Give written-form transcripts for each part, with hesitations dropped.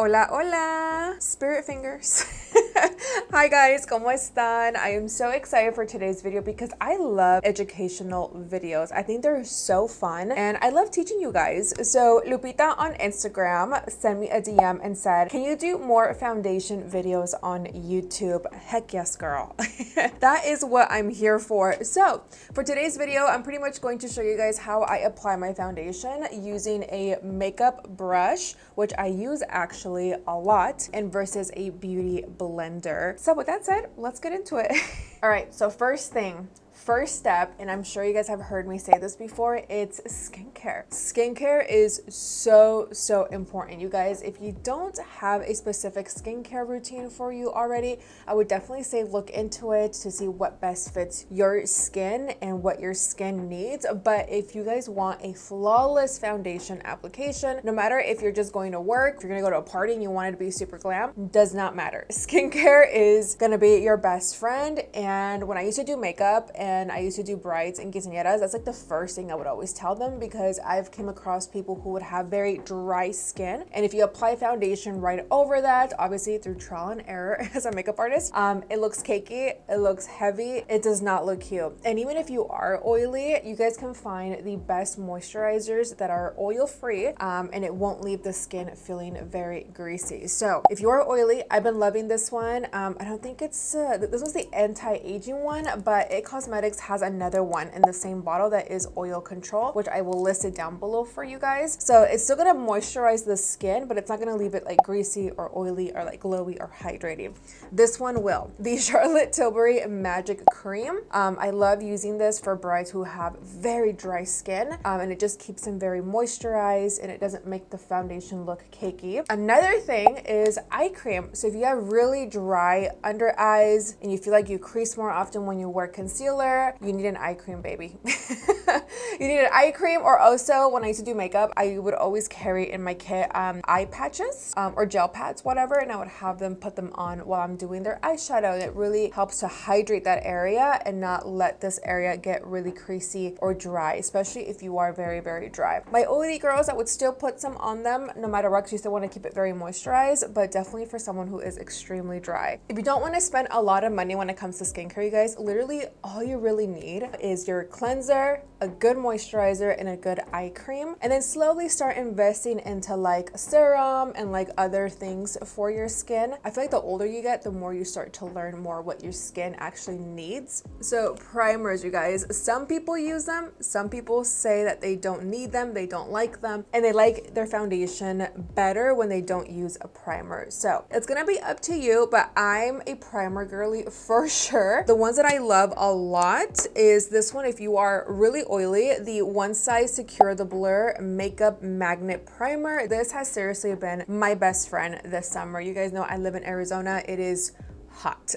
Hola, hola, spirit fingers. Hi guys, ¿cómo están? I am so excited for today's video because I love educational videos. I think they're so fun and I love teaching you guys. So Lupita on Instagram sent me a DM and said, can you do more foundation videos on YouTube? Heck yes, girl. That is what I'm here for. So for today's video, I'm pretty much going to show you guys how I apply my foundation using a makeup brush, which I use actually a lot, and versus a beauty blender. So with that said, let's get into it. All right, so first step, and I'm sure you guys have heard me say this before, it's skincare. Skincare is so important, you guys. If you don't have a specific skincare routine for you already, I would definitely say look into it to see what best fits your skin and what your skin needs. But if you guys want a flawless foundation application, no matter if you're just going to work, if you're gonna go to a party and you want it to be super glam, does not matter. Skincare is gonna be your best friend. And when I used to do makeup and I used to do brides and quinceañeras, that's like the first thing I would always tell them, because I've came across people who would have very dry skin, and if you apply foundation right over that, obviously through trial and error as a makeup artist, it looks cakey, it looks heavy, it does not look cute. And even if you are oily, you guys can find the best moisturizers that are oil free, and it won't leave the skin feeling very greasy. So if you are oily, I've been loving this one. I don't think it's this was the anti-aging one, but It Cosmetics has another one in the same bottle that is oil control, which I will list it down below for you guys. So it's still gonna moisturize the skin, but it's not gonna leave it like greasy or oily or like glowy or hydrating. This one will. The Charlotte Tilbury Magic Cream. I love using this for brides who have very dry skin, and it just keeps them very moisturized and it doesn't make the foundation look cakey. Another thing is eye cream. So if you have really dry under eyes and you feel like you crease more often when you wear concealer, you need an eye cream, baby. You need an eye cream. Or also, when I used to do makeup, I would always carry in my kit eye patches or gel pads, whatever, and I would have them put them on while I'm doing their eyeshadow. And it really helps to hydrate that area and not let this area get really creasy or dry, especially if you are very dry. My oily girls, I would still put some on them no matter what, because you still want to keep it very moisturized, but definitely for someone who is extremely dry. If you don't want to spend a lot of money when it comes to skincare, you guys, literally all you really need is your cleanser, a good moisturizer, and a good eye cream, and then slowly start investing into like serum and like other things for your skin. I feel like the older you get, the more you start to learn more what your skin actually needs. So primers, you guys, some people use them, some people say that they don't need them, they don't like them, and they like their foundation better when they don't use a primer. So it's gonna be up to you, but I'm a primer girly for sure. The ones that I love a lot is this one. If you are really oily, the One Size Secure the Blur Makeup Magnet Primer. This has seriously been my best friend this summer. You guys know I live in Arizona. It is hot.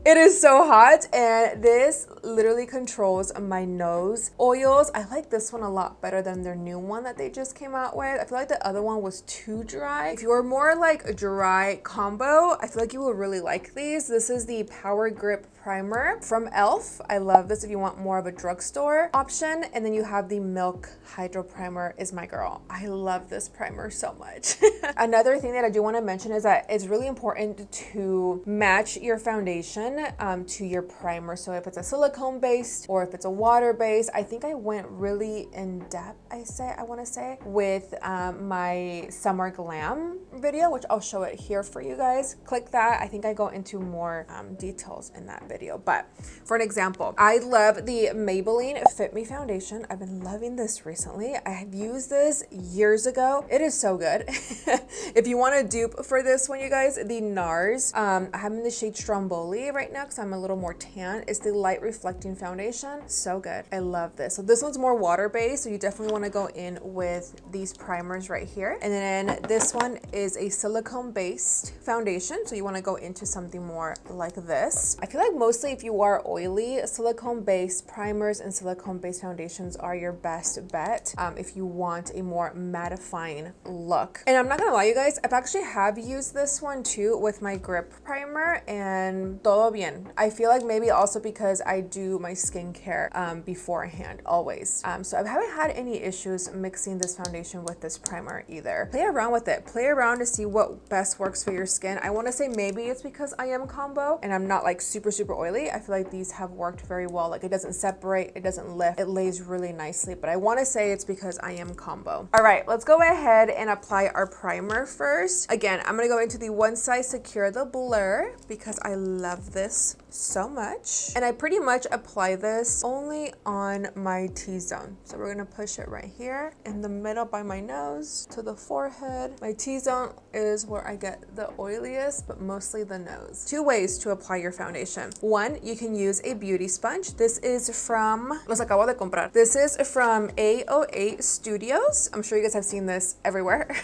It is so hot, and this literally controls my nose oils. I like this one a lot better than their new one that they just came out with. I feel like the other one was too dry. If you are more like a dry combo, I feel like you will really like these. This is the Power Grip Primer from e.l.f. I love this if you want more of a drugstore option. And then you have the Milk Hydro Primer is my girl. I love this primer so much. Another thing that I do want to mention is that it's really important to match your foundation to your primer. So if it's a silicone based or if it's a water based, I think I went really in depth, I want to say, with my Summer Glam video, which I'll show it here for you guys. Click that. I think I go into more details in that video. But for an example, I love the Maybelline Fit Me foundation. I've been loving this recently. I have used this years ago. It is so good. If you want a dupe for this one, you guys, the NARS, I have in the shade Stromboli right now because I'm a little more tan. It's the light reflecting foundation. So good. I love this. So this one's more water based, so you definitely want to go in with these primers right here. And then this one is a silicone based foundation, so you want to go into something more like this. I feel like mostly if you are oily, silicone based primers and silicone based foundations are your best bet if you want a more mattifying look. And I'm not gonna lie, you guys, I've actually have used this one too with my grip primer. primer and todo bien. I feel like maybe also because I do my skincare beforehand always. So I haven't had any issues mixing this foundation with this primer either. Play around with it. Play around to see what best works for your skin. I want to say maybe it's because I am combo and I'm not like super oily. I feel like these have worked very well. Like it doesn't separate, it doesn't lift, it lays really nicely, but I want to say it's because I am combo. All right, let's go ahead and apply our primer first. Again, I'm gonna go into the One Size Secure the Blur because I love this so much. And I pretty much apply this only on my T-zone. So we're gonna push it right here in the middle by my nose to the forehead. My T-zone is where I get the oiliest, but mostly the nose. Two ways to apply your foundation. One, you can use a beauty sponge. This is from, los acabo de comprar. This is from AOA Studios. I'm sure you guys have seen this everywhere.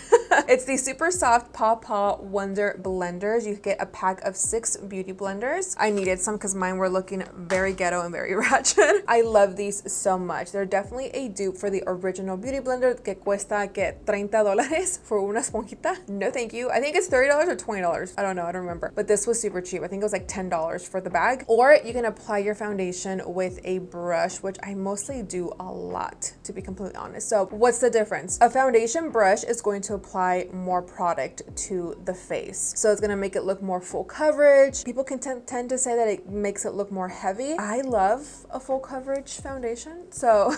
It's the super soft Paw Paw Wonder blenders. You get a pack of 6 beauty blenders. I needed some because mine were looking very ghetto and very ratchet. I love these so much. They're definitely a dupe for the original beauty blender que cuesta que $30 for una esponjita. No thank you. I think it's $30 or $20. I don't know, I don't remember. But this was super cheap. I think it was like $10 for the bag. Or you can apply your foundation with a brush, which I mostly do a lot, to be completely honest. So what's the difference? A foundation brush is going to apply more product to the face. So it's gonna make it look more full coverage. People can tend to say that it makes it look more heavy. I love a full coverage foundation, so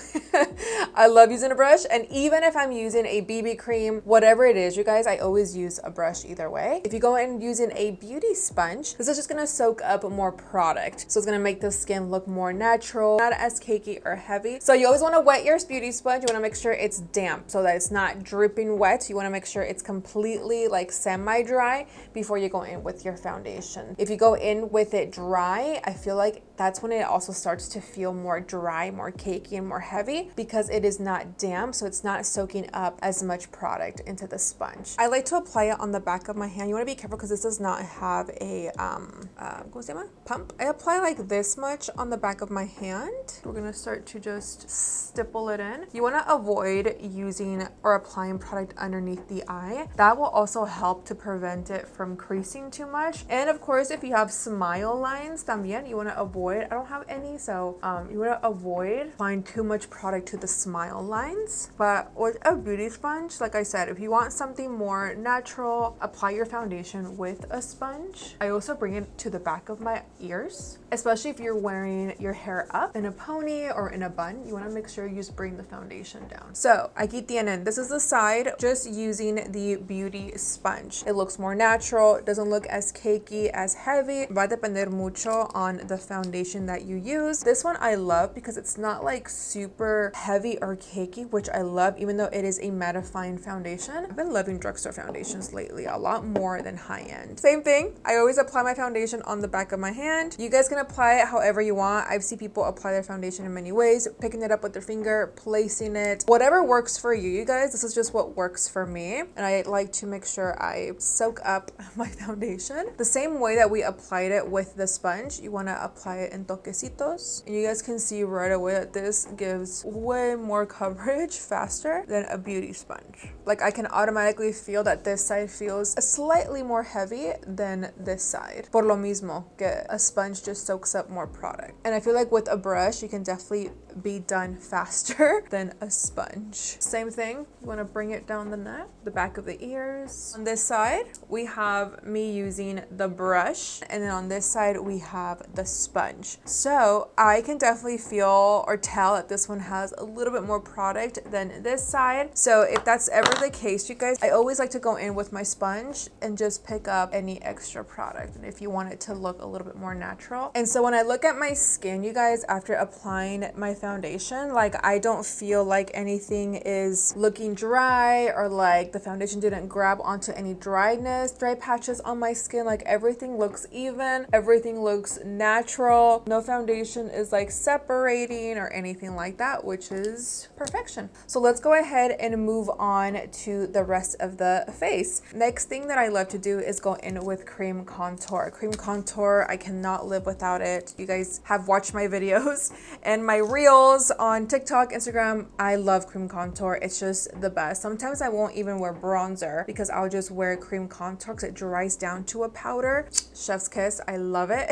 I love using a brush. And even if I'm using a BB cream, whatever it is, you guys, I always use a brush either way. If you go in using a beauty sponge, this is just gonna soak up more product. So it's gonna make the skin look more natural, not as cakey or heavy. So you always wanna wet your beauty sponge. You wanna make sure it's damp so that it's not dripping wet. You wanna make sure it's completely like semi-dry before you go in with your foundation. If you go in with it dry, I feel like that's when it also starts to feel more dry, more cakey, and more heavy because it is not damp, so it's not soaking up as much product into the sponge. I like to apply it on the back of my hand. You want to be careful because this does not have a ¿cómo se llama? Pump. I apply like this much on the back of my hand. We're gonna start to just stipple it in. You want to avoid using or applying product underneath the eye. That will also help to prevent it from creasing too much. And of course, if you have smile lines también, you want to avoid, I don't have any, so you want to avoid applying too much product to the smile lines. But with a beauty sponge, like I said, if you want something more natural, apply your foundation with a sponge. I also bring it to the back of my ears, especially if you're wearing your hair up in a pony or in a bun. You want to make sure you just bring the foundation down. So aquí tienen, this is the side, just using the beauty sponge. It looks more natural, it doesn't look as cakey, as heavy. Va a depender mucho on the foundation that you use. This one I love because it's not like super heavy or cakey, which I love, even though it is a mattifying foundation. I've been loving drugstore foundations lately a lot more than high-end. Same thing, I always apply my foundation on the back of my hand. You guys can apply it however you want. I've seen people apply their foundation in many ways, picking it up with their finger, placing it, whatever works for you. You guys, this is just what works for me. And I like to make sure I soak up my foundation. The same way that we applied it with the sponge, you want to apply it in toquecitos. And you guys can see right away that this gives way more coverage faster than a beauty sponge. Like I can automatically feel that this side feels slightly more heavy than this side. Por lo mismo que a sponge just soaks up more product. And I feel like with a brush, you can definitely be done faster than a sponge. Same thing, you want to bring it down the neck, the back of the ears. On this side, we have me using the brush, and then on this side, we have the sponge. So I can definitely feel or tell that this one has a little bit more product than this side. So if that's ever the case, you guys, I always like to go in with my sponge and just pick up any extra product, and if you want it to look a little bit more natural. And so when I look at my skin, you guys, after applying my foundation, like I don't feel like anything is looking dry or like the foundation didn't grab onto any dry patches on my skin. Like everything looks even, everything looks natural. No foundation is like separating or anything like that, which is perfection. So let's go ahead and move on to the rest of the face. Next thing that I love to do is go in with cream contour. Cream contour, I cannot live without it. You guys have watched my videos and my reels reels on TikTok, Instagram. I love cream contour. It's just the best. Sometimes I won't even wear bronzer because I'll just wear cream contour because it dries down to a powder. Chef's kiss. I love it.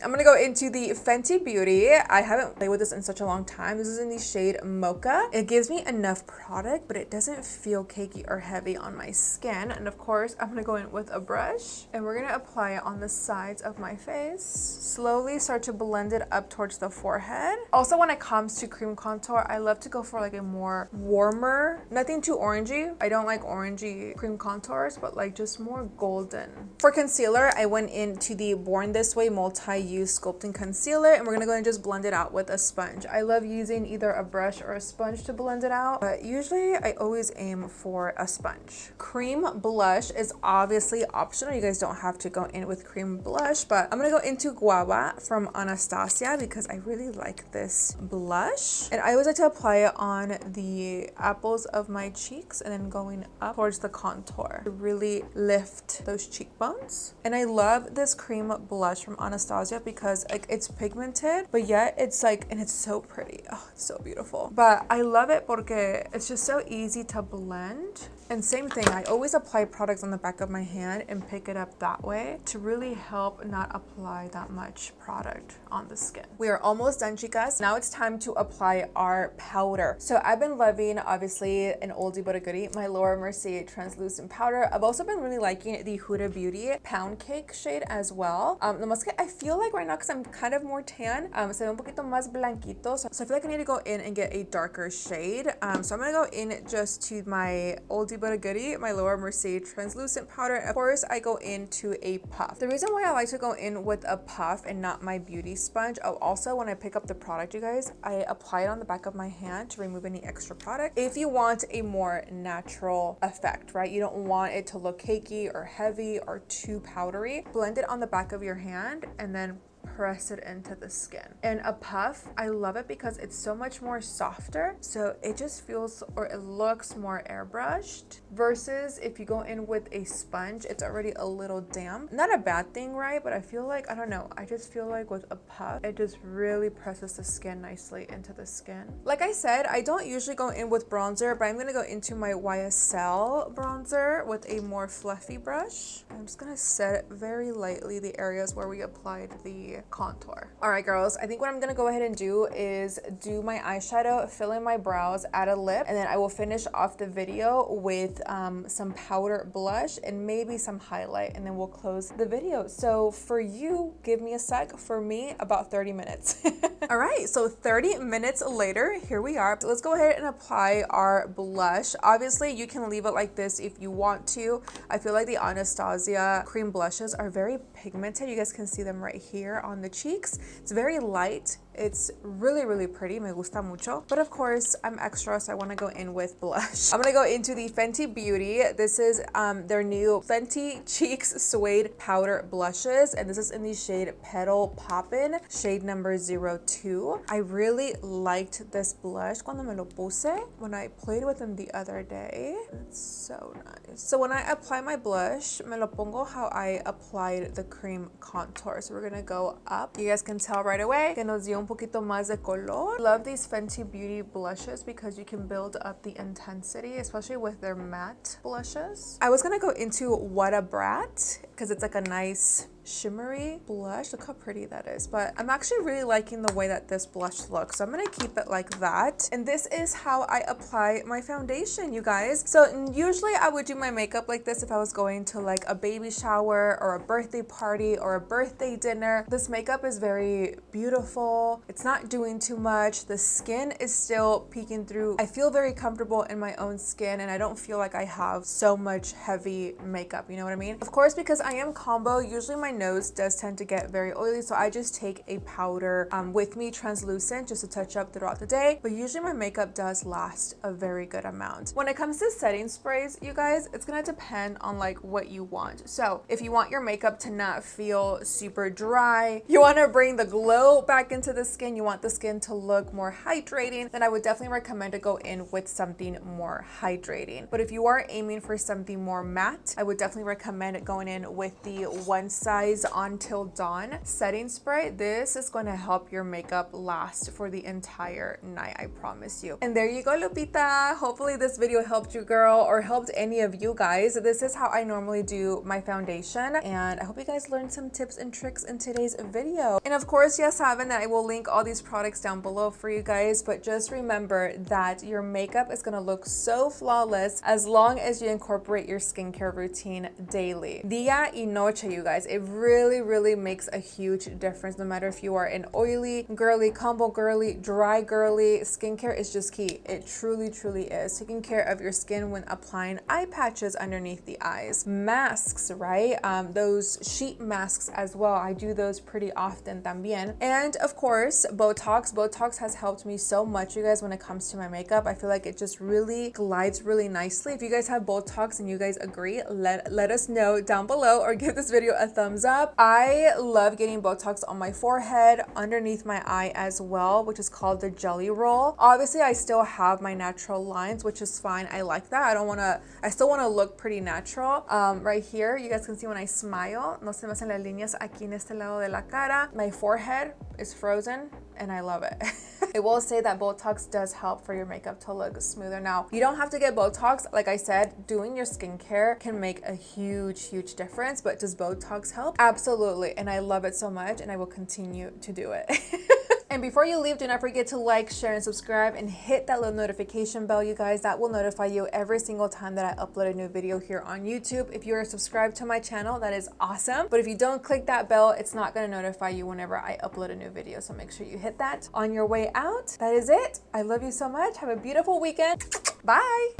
I'm gonna go into the Fenty Beauty. I haven't played with this in such a long time. This is in the shade Mocha. It gives me enough product, but it doesn't feel cakey or heavy on my skin. And of course, I'm gonna go in with a brush and we're gonna apply it on the sides of my face. Slowly start to blend it up towards the forehead. Also, when it comes to cream contour, I love to go for like a more warmer, nothing too orangey. I don't like orangey cream contours, but like just more golden. For concealer, I went into the Born This Way multi-use sculpting concealer, and we're gonna go and just blend it out with a sponge. I love using either a brush or a sponge to blend it out, but usually I always aim for a sponge. Cream blush is obviously optional. You guys don't have to go in with cream blush, but I'm gonna go into Guava from Anastasia because I really like this blush. And I always like to apply it on the apples of my cheeks and then going up towards the contour to really lift those cheekbones. And I love this cream blush from Anastasia because like it's pigmented, but yet it's like, and it's so pretty. Oh, it's so beautiful. But I love it porque it's just so easy to blend. And same thing, I always apply products on the back of my hand and pick it up that way to really help not apply that much product on the skin. We are almost done, chicas. Now it's time to apply our powder. So I've been loving, obviously, an oldie but a goodie, my Laura Mercier translucent powder. I've also been really liking the Huda Beauty Pound Cake shade as well. I feel like right now, because I'm kind of more tan, se ve un poquito más blanquito. So I feel like I need to go in and get a darker shade. So I'm gonna go in just to my oldie but a goodie, my Laura Mercier translucent powder. Of course, I go into a puff. The reason why I like to go in with a puff and not my beauty sponge, also when I pick up the product, you guys, I apply it on the back of my hand to remove any extra product. If you want a more natural effect, right? You don't want it to look cakey or heavy or too powdery. Blend it on the back of your hand and then press it into the skin. And a puff, I love it because it's so much more softer, so it just feels, or it looks more airbrushed, versus if you go in with a sponge, it's already a little damp. Not a bad thing, right? But I feel like, I don't know, I just feel like with a puff, it just really presses the skin nicely into the skin. Like I said, I don't usually go in with bronzer, but I'm gonna go into my YSL bronzer with a more fluffy brush. I'm just gonna set very lightly the areas where we applied the contour. All right, girls, I think what I'm gonna go ahead and do is do my eyeshadow, fill in my brows, add a lip, and then I will finish off the video with some powder blush and maybe some highlight, and then we'll close the video. So for you, give me a sec. For me, about 30 minutes. All right, so 30 minutes later, here we are. So let's go ahead and apply our blush. Obviously, you can leave it like this if you want to. I feel like the Anastasia cream blushes are very pigmented. You guys can see them right here on the cheeks. It's very light. It's really, really pretty. Me gusta mucho. But of course, I'm extra, so I want to go in with blush. I'm going to go into the Fenty Beauty. This is their new Fenty Cheeks Suede Powder Blushes. And this is in the shade Petal Poppin, shade number 02. I really liked this blush cuando me lo puse, when I played with them the other day. It's so nice. So when I apply my blush, me lo pongo how I applied the cream contour. So we're going to go up. You guys can tell right away que nos dio un poquito más de color. Love these Fenty Beauty blushes because you can build up the intensity, especially with their matte blushes. I was gonna go into What a Brat because it's like a nice shimmery blush. Look how pretty that is. But I'm actually really liking the way that this blush looks, so I'm gonna keep it like that. And this is how I apply my foundation, you guys. So usually I would do my makeup like this if I was going to like a baby shower or a birthday party or a birthday dinner. This makeup is very beautiful. It's not doing too much. The skin is still peeking through. I feel very comfortable in my own skin, and I don't feel like I have so much heavy makeup, you know what I mean? Of course, because I am combo, usually my nose does tend to get very oily, so I just take a powder with me, translucent, just to touch up throughout the day. But usually my makeup does last a very good amount. When it comes to setting sprays, you guys, it's gonna depend on like what you want. So if you want your makeup to not feel super dry, you want to bring the glow back into the skin, you want the skin to look more hydrating, then I would definitely recommend to go in with something more hydrating. But if you are aiming for something more matte, I would definitely recommend going in with the One Side Eyes Until Dawn setting spray. This is going to help your makeup last for the entire night, I promise you. And there you go, Lupita. Hopefully this video helped you, girl, or helped any of you guys. This is how I normally do my foundation, and I hope you guys learned some tips and tricks in today's video. And of course, ya saben that I will link all these products down below for you guys, but just remember that your makeup is gonna look so flawless as long as you incorporate your skincare routine daily. Dia y noche, you guys. It really makes a huge difference, no matter if you are an oily girly, combo girly, dry girly. Skincare is just key. It truly is. Taking care of your skin when applying eye patches underneath the eyes. Masks, right? Those sheet masks as well. I do those pretty often también. And of course, Botox. Botox has helped me so much, you guys, when it comes to my makeup. I feel like it just really glides really nicely. If you guys have Botox and you guys agree, let us know down below, or give this video a thumbs up. I love getting Botox on my forehead, underneath my eye as well, which is called the jelly roll. Obviously, I still have my natural lines, which is fine. I like that. I still want to look pretty natural. Right here, you guys can see when I smile, no se me hacen las líneas aquí en este lado de la cara. My forehead is frozen and I love it. I will say that Botox does help for your makeup to look smoother. Now, you don't have to get Botox. Like I said, doing your skincare can make a huge difference, but does Botox help? Absolutely, and I love it so much, and I will continue to do it. And before you leave, do not forget to like, share, and subscribe, and hit that little notification bell, you guys. That will notify you every single time that I upload a new video here on YouTube. If you are subscribed to my channel, that is awesome. But if you don't click that bell, it's not going to notify you whenever I upload a new video. So make sure you hit that on your way out. That is it. I love you so much. Have a beautiful weekend. Bye.